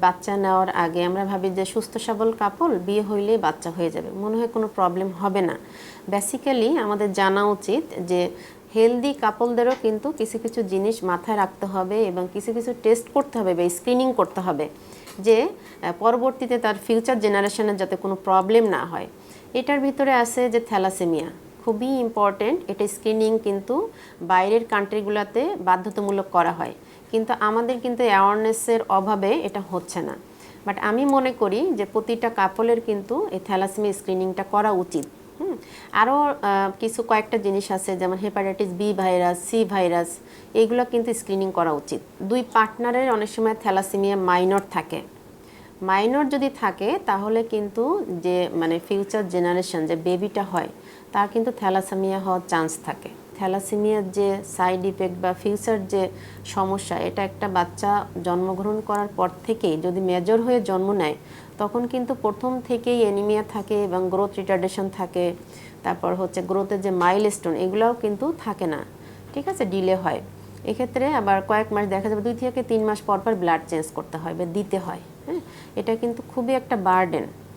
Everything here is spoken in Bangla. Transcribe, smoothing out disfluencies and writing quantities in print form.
বাচ্চা নেওয়ার আগে আমরা ভাবি যে সুস্থ সবল কাপল বিয়ে হইলেই বাচ্চা হয়ে যাবে, মনে হয় কোনো প্রবলেম হবে না। বেসিক্যালি আমাদের জানা উচিত যে হেলদি কাপলদেরও কিন্তু কিছু কিছু জিনিস মাথায় রাখতে হবে এবং কিছু কিছু টেস্ট করতে হবে বা স্ক্রিনিং করতে হবে, যে পরবর্তীতে তার ফিউচার জেনারেশনের যাতে কোনো প্রবলেম না হয়। এটার ভিতরে আছে যে থ্যালাসেমিয়া, খুবই ইম্পর্টেন্ট। এটা স্ক্রিনিং কিন্তু বাইরের কান্ট্রিগুলোতে বাধ্যতামূলক করা হয়, কিন্তু আমাদের কিন্তু অ্যাওয়ারনেসের অভাবে এটা হচ্ছে না। বাট আমি মনে করি যে প্রতিটা কাপলের কিন্তু এই থ্যালাসেমিয়া স্ক্রিনিংটা করা উচিত। আরও কিছু কয়েকটা জিনিস আছে, যেমন hepatitis B virus, C virus, এইগুলো কিন্তু স্ক্রিনিং করা উচিত। দুই পার্টনারের অনেক সময় থ্যালাসেমিয়া মাইনর থাকে। মাইনর যদি থাকে তাহলে কিন্তু যে মানে ফিউচার জেনারেশন যে বেবিটা হয় তার কিন্তু থ্যালাসেমিয়া হওয়ার চান্স থাকে। থ্যালাসেমিয়ার যে সাইড ইফেক্ট বা ফিউচার যে সমস্যা, এটা একটা বাচ্চা জন্মগ্রহণ করার পর থেকেই যদি মেজর হয়ে জন্ম নেয় তখন কিন্তু প্রথম থেকেই অ্যানিমিয়া থাকে এবং গ্রোথ রিটার্ডেশন থাকে। তারপর হচ্ছে গ্রোথের যে মাইলস্টোন এগুলোও কিন্তু থাকে না, ঠিক আছে, ডিলে হয়। এক্ষেত্রে আবার কয়েক মাস দেখা যাবে 2 থেকে 3 মাস পর পর ব্লাড চেঞ্জ করতে হয় বা দিতে হয়। হ্যাঁ, এটা কিন্তু খুবই একটা বার্ডেন।